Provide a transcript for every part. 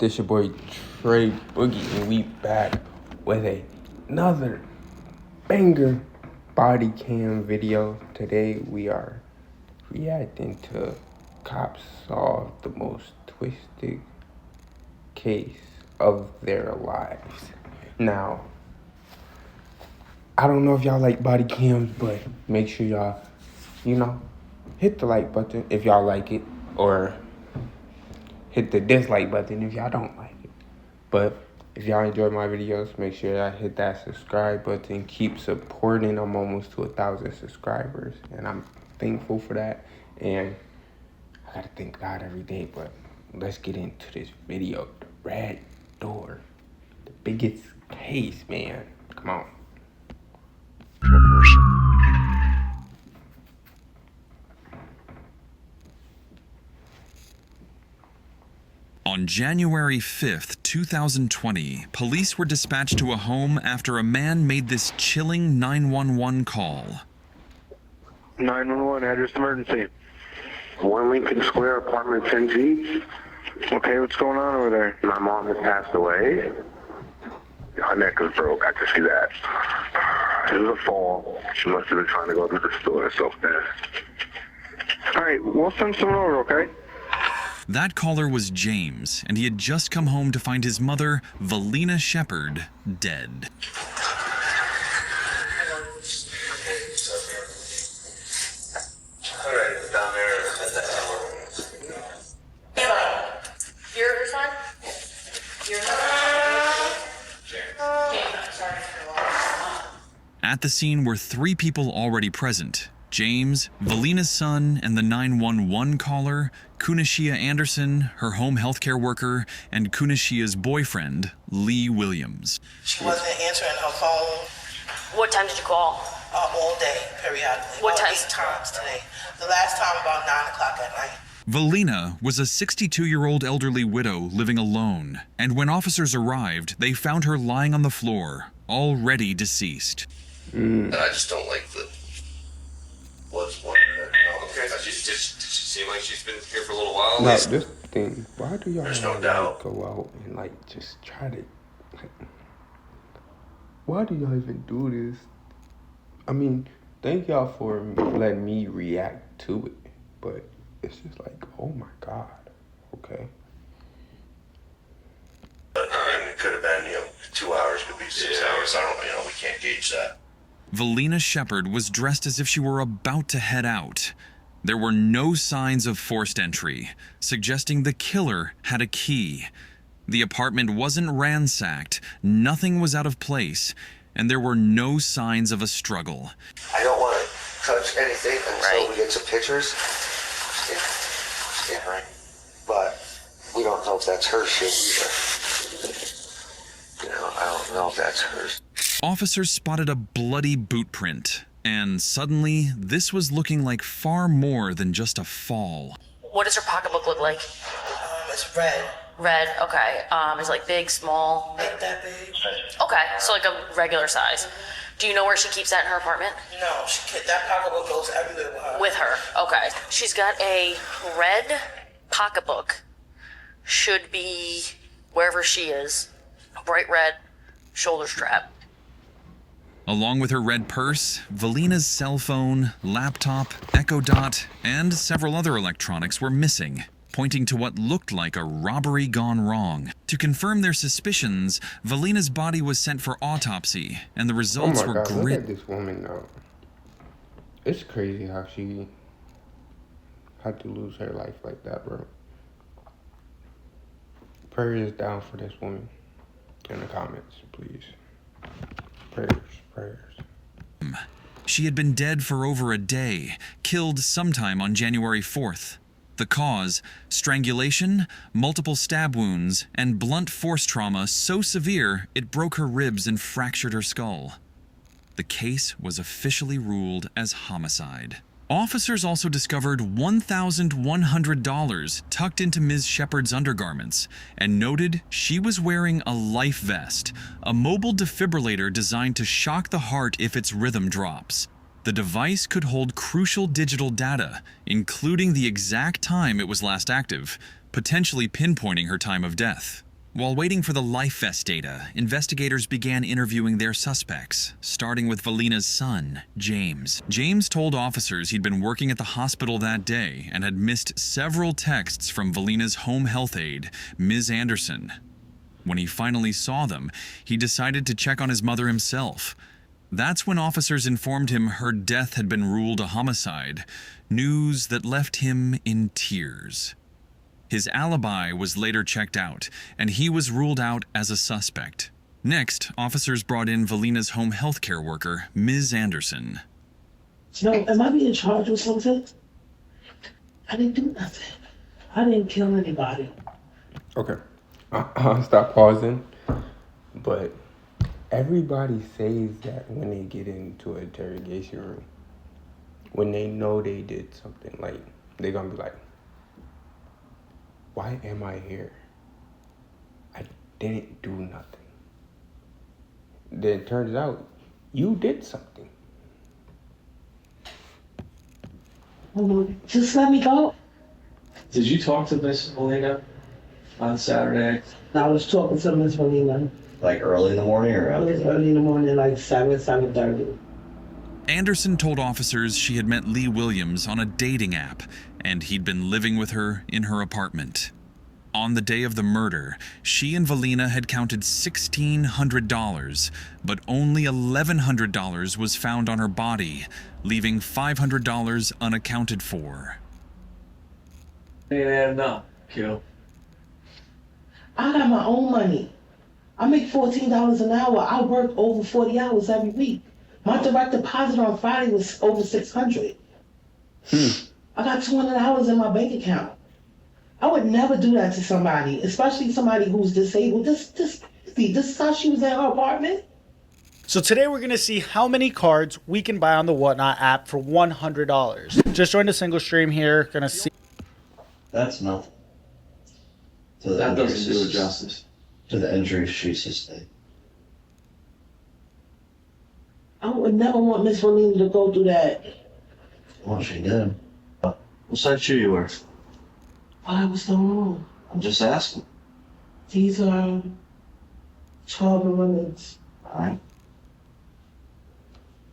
This your boy Trey Boogie, and we back with another banger body cam video. Today we are reacting to cops solve the most twisted case of their lives. Now, I don't know if y'all like body cams, but make sure y'all, hit the like button if y'all like it, or hit the dislike button if y'all don't like it. But if y'all enjoy my videos, make sure y'all hit that subscribe button. Keep supporting. I'm almost to 1,000 subscribers, and I'm thankful for that. And I gotta thank God every day. But let's get into this video. The Red Door, the biggest case, man. Come on. On January 5th, 2020, police were dispatched to a home after a man made this chilling 911 call. 911, address emergency. 1 Lincoln Square, apartment 10G. Okay, what's going on over there? My mom has passed away. Her neck is broke. I can see that. It was a fall. She must have been trying to go to the store so fast. All right, we'll send someone over, okay? That caller was James, and he had just come home to find his mother, Valina Shepard, dead. You're her son? You're her son? At the scene were 3 people already present: James, Valina's son, and the 911 caller, Kunashia Anderson, her home healthcare worker, and Kunashia's boyfriend, Lee Williams. She wasn't answering her phone What time did you call? all day, periodically. What about time? 8 times today. The last time about 9 o'clock at night. Valina was a 62-year-old elderly widow living alone, and when officers arrived, they found her lying on the floor, already deceased. And I just don't like the okay. Does she seem like she's been here for a little while? Now, this thing, why do y'all There's no wanna, doubt. go out and just try to, why do y'all even do this? I mean, thank y'all for letting me react to it, but it's just like, oh my God, okay. It could have been, 2 hours, could be 6 hours. I don't, we can't gauge that. Valina Shepard was dressed as if she were about to head out. There were no signs of forced entry, suggesting the killer had a key. The apartment wasn't ransacked, nothing was out of place, and there were no signs of a struggle. I don't want to touch anything until we get some pictures. Yeah, right. But we don't know if that's her shit either. I don't know if that's hers. Officers spotted a bloody boot print, and suddenly, this was looking like far more than just a fall. What does her pocketbook look like? It's red. Red, okay. Is it like big, small? Ain't that big? Okay, so like a regular size. Do you know where she keeps that in her apartment? No, that pocketbook goes everywhere with her. With her, okay. She's got a red pocketbook. Should be wherever she is. Bright red shoulder strap. Along with her red purse, Valina's cell phone, laptop, Echo Dot, and several other electronics were missing, pointing to what looked like a robbery gone wrong. To confirm their suspicions, Valina's body was sent for autopsy, and the results Oh my were God, look at this woman now. It's crazy how she had to lose her life like that, bro. Prayers down for this woman in the comments, please. Prayers. She had been dead for over a day, killed sometime on January 4th. The cause, strangulation, multiple stab wounds, and blunt force trauma so severe it broke her ribs and fractured her skull. The case was officially ruled as homicide. Officers also discovered $1,100 tucked into Ms. Shepard's undergarments and noted she was wearing a life vest, a mobile defibrillator designed to shock the heart if its rhythm drops. The device could hold crucial digital data, including the exact time it was last active, potentially pinpointing her time of death. While waiting for the life vest data, investigators began interviewing their suspects, starting with Valina's son, James. James told officers he'd been working at the hospital that day and had missed several texts from Valina's home health aide, Ms. Anderson. When he finally saw them, he decided to check on his mother himself. That's when officers informed him her death had been ruled a homicide, news that left him in tears. His alibi was later checked out, and he was ruled out as a suspect. Next, officers brought in Valina's home health care worker, Ms. Anderson. No, am I being charged with something? I didn't do nothing. I didn't kill anybody. Okay. I'll stop pausing. But everybody says that when they get into an interrogation room, when they know they did something, like, they're gonna be like, why am I here? I didn't do nothing. Then it turns out you did something. Just let me go. Did you talk to Miss Molina on Saturday? I was talking to Miss Molina. Like early in the morning or It was early in the morning, like 7:30. Anderson told officers she had met Lee Williams on a dating app, and he'd been living with her in her apartment. On the day of the murder, she and Valina had counted $1,600, but only $1,100 was found on her body, leaving $500 unaccounted for. And no, Q. I got my own money. I make $14 an hour. I work over 40 hours every week. My direct deposit on Friday was over $600. I got $200 in my bank account. I would never do that to somebody, especially somebody who's disabled. This is how she was in her apartment. So today we're going to see how many cards we can buy on the Whatnot app for $100. Just joined a single stream here. Going to see. That's nothing. That doesn't do it justice. To the injuries she sustained. I would never want Miss Valina to go through that. Well, she did. What size shoe you wear? Why was so wrong? I'm just asking. These are 12 and women's. Alright.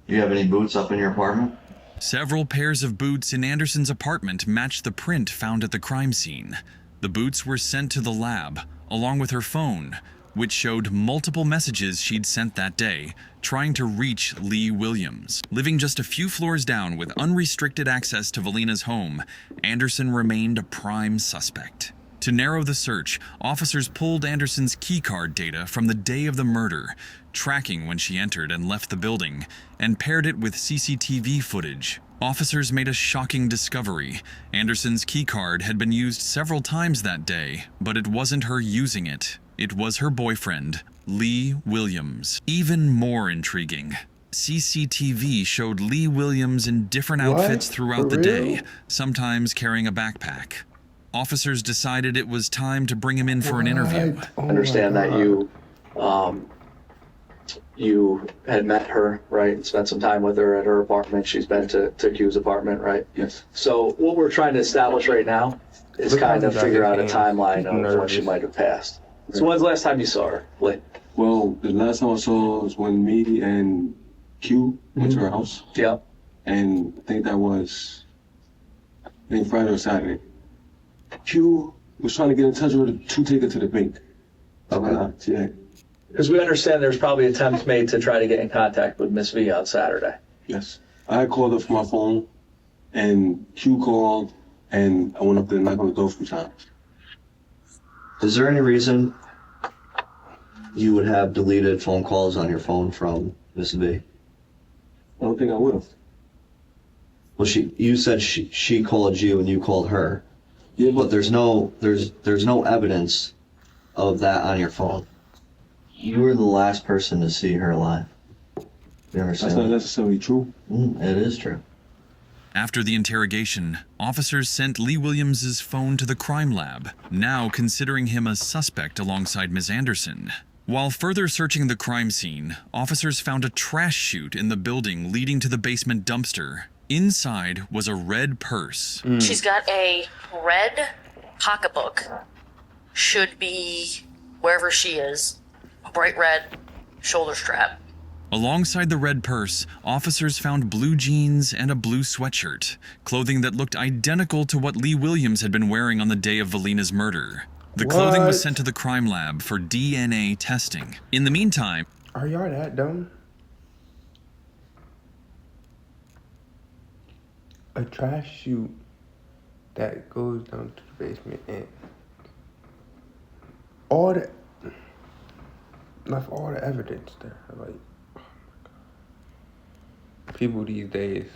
You have any boots up in your apartment? Several pairs of boots in Anderson's apartment matched the print found at the crime scene. The boots were sent to the lab, along with her phone, which showed multiple messages she'd sent that day, trying to reach Lee Williams. Living just a few floors down with unrestricted access to Valina's home, Anderson remained a prime suspect. To narrow the search, officers pulled Anderson's keycard data from the day of the murder, tracking when she entered and left the building, and paired it with CCTV footage. Officers made a shocking discovery. Anderson's keycard had been used several times that day, but it wasn't her using it. It was her boyfriend, Lee Williams. Even more intriguing, CCTV showed Lee Williams in different outfits throughout the day, sometimes carrying a backpack. Officers decided it was time to bring him in for an interview. I understand that you had met her, right, and spent some time with her at her apartment. She's been to Q's apartment, right? Yes. So what we're trying to establish right now is kind of figure out a timeline of when she might have passed. So when's the last time you saw her, Lee? Well, the last time I saw her was when me and Q went to her house. Yeah. And I think that was, Friday or Saturday. Q was trying to get in touch with her to take her to the bank. Okay. Yeah. Because we understand there's probably attempts made to try to get in contact with Miss V on Saturday. Yes. I had called her from my phone, and Q called, and I went up there and knocked on the door a few times. Is there any reason you would have deleted phone calls on your phone from Miss V? I don't think I would have. Well, you said she called you and you called her. Yeah, But there's no evidence of that on your phone. You were the last person to see her alive. You understand? That's not necessarily true. It is true. After the interrogation, officers sent Lee Williams' phone to the crime lab, now considering him a suspect alongside Ms. Anderson. While further searching the crime scene, officers found a trash chute in the building leading to the basement dumpster. Inside was a red purse. She's got a red pocketbook. Should be wherever she is. Bright red, shoulder strap. Alongside the red purse, officers found blue jeans and a blue sweatshirt, clothing that looked identical to what Lee Williams had been wearing on the day of Valina's murder. The clothing was sent to the crime lab for DNA testing. In the meantime... Are y'all that dumb? A trash chute that goes down to the basement and left all the evidence there. Like, oh my God. People these days.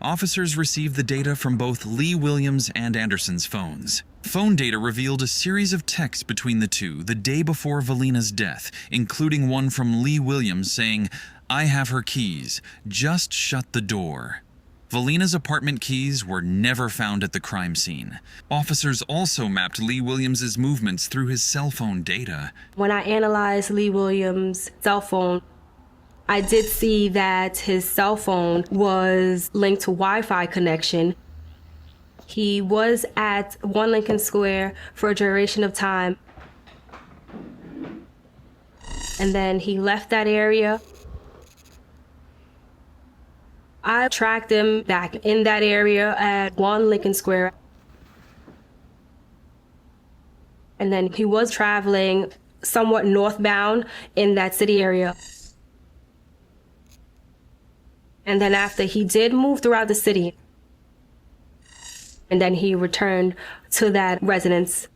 Officers received the data from both Lee Williams and Anderson's phones. Phone data revealed a series of texts between the two the day before Valina's death, including one from Lee Williams saying, "I have her keys. Just shut the door." Valina's apartment keys were never found at the crime scene. Officers also mapped Lee Williams' movements through his cell phone data. When I analyzed Lee Williams' cell phone, I did see that his cell phone was linked to Wi-Fi connection. He was at 1 Lincoln Square for a duration of time. And then he left that area. I tracked him back in that area at 1 Lincoln Square. And then he was traveling somewhat northbound in that city area. And then after, he did move throughout the city. And then he returned to that residence.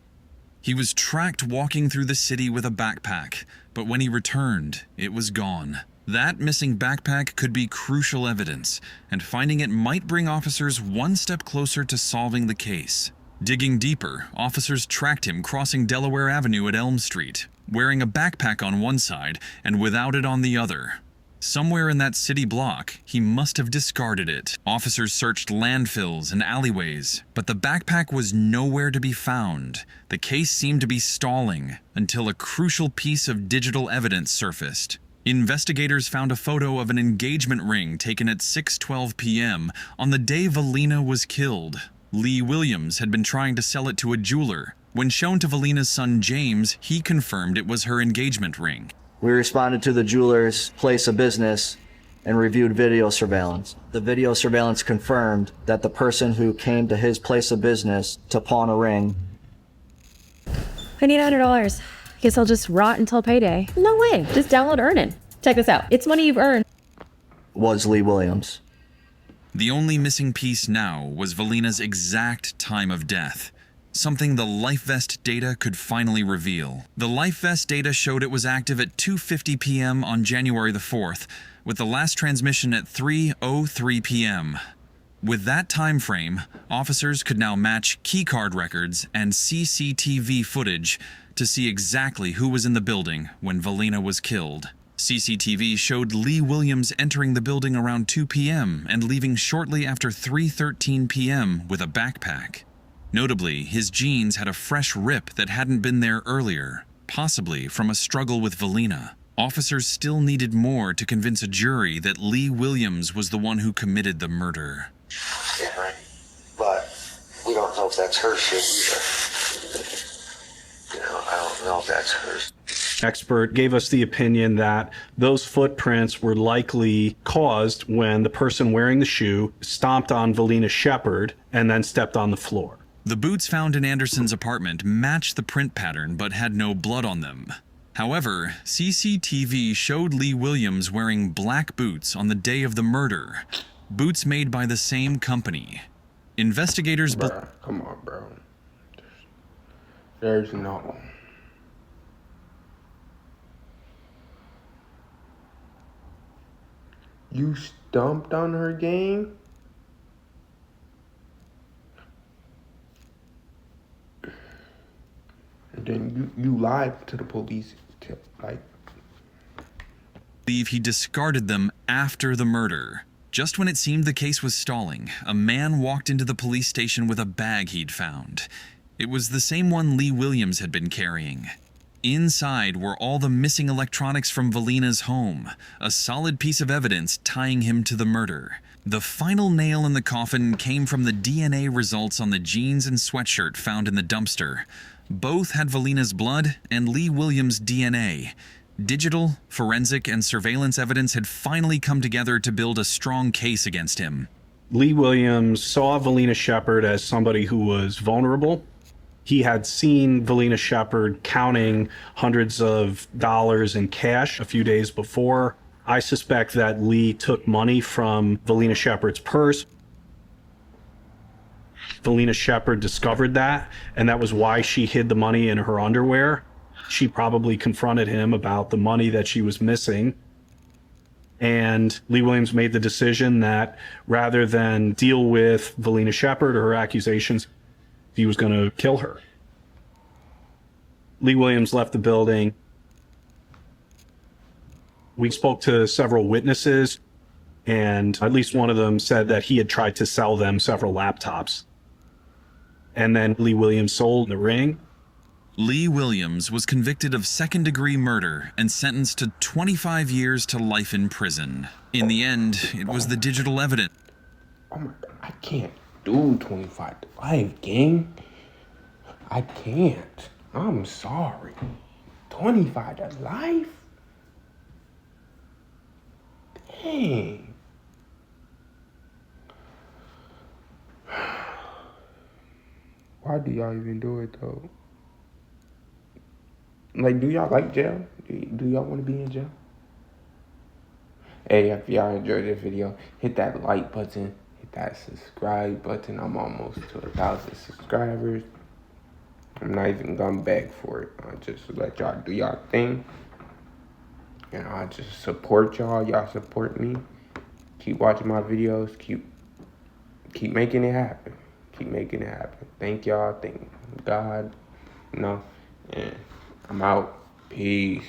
He was tracked walking through the city with a backpack, but when he returned, it was gone. That missing backpack could be crucial evidence, and finding it might bring officers one step closer to solving the case. Digging deeper, officers tracked him crossing Delaware Avenue at Elm Street, wearing a backpack on one side and without it on the other. Somewhere in that city block, he must have discarded it. Officers searched landfills and alleyways, but the backpack was nowhere to be found. The case seemed to be stalling until a crucial piece of digital evidence surfaced. Investigators found a photo of an engagement ring taken at 6:12 p.m. on the day Valina was killed. Lee Williams had been trying to sell it to a jeweler. When shown to Valina's son James, he confirmed it was her engagement ring. We responded to the jeweler's place of business and reviewed video surveillance. The video surveillance confirmed that the person who came to his place of business to pawn a ring. I need $100. Guess I'll just rot until payday. No way. Just download Earnin. Check this out. It's money you've earned. Was Lee Williams. The only missing piece now was Valina's exact time of death. Something the LifeVest data could finally reveal. The LifeVest data showed it was active at 2:50 p.m. on January the 4th, with the last transmission at 3:03 p.m. With that time frame, officers could now match keycard records and CCTV footage to see exactly who was in the building when Valina was killed. CCTV showed Lee Williams entering the building around 2 p.m. and leaving shortly after 3:13 p.m. with a backpack. Notably, his jeans had a fresh rip that hadn't been there earlier, possibly from a struggle with Valina. Officers still needed more to convince a jury that Lee Williams was the one who committed the murder. Yeah, right. But we don't know if that's her shit either. I don't know if that's hers. Expert gave us the opinion that those footprints were likely caused when the person wearing the shoe stomped on Valina Shepard and then stepped on the floor. The boots found in Anderson's apartment matched the print pattern but had no blood on them. However, CCTV showed Lee Williams wearing black boots on the day of the murder, boots made by the same company. Investigators... Come on, bro. There's no... You stomped on her game? And then you lied to the police, believe he discarded them after the murder. Just when it seemed the case was stalling, a man walked into the police station with a bag he'd found. It was the same one Lee Williams had been carrying. Inside were all the missing electronics from Valina's home, a solid piece of evidence tying him to the murder. The final nail in the coffin came from the DNA results on the jeans and sweatshirt found in the dumpster. Both had Valina's blood and Lee Williams' DNA. Digital, forensic, and surveillance evidence had finally come together to build a strong case against him. Lee Williams saw Valina Shepard as somebody who was vulnerable. He had seen Valina Shepard counting hundreds of dollars in cash a few days before. I suspect that Lee took money from Valina Shepard's purse. Valina Shepard discovered that, and that was why she hid the money in her underwear. She probably confronted him about the money that she was missing. And Lee Williams made the decision that rather than deal with Valina Shepard or her accusations, he was going to kill her. Lee Williams left the building. We spoke to several witnesses, and at least one of them said that he had tried to sell them several laptops. And then Lee Williams sold the ring. Lee Williams was convicted of second-degree murder and sentenced to 25 years to life in prison. In the end, it was the digital evidence. Oh my God, I can't do 25 to life, gang. I can't. I'm sorry. 25 to life? Dang. Why do y'all even do it though? Like, do y'all like jail? Do y'all want to be in jail? Hey, if y'all enjoyed this video, hit that like button, hit that subscribe button. I'm almost to 1,000 subscribers. I'm not even gonna beg for it. I'll just let y'all do y'all thing. And I'll just support y'all. Y'all support me. Keep watching my videos. Keep making it happen. Keep making it happen. Thank y'all. Thank God. And I'm out. Peace.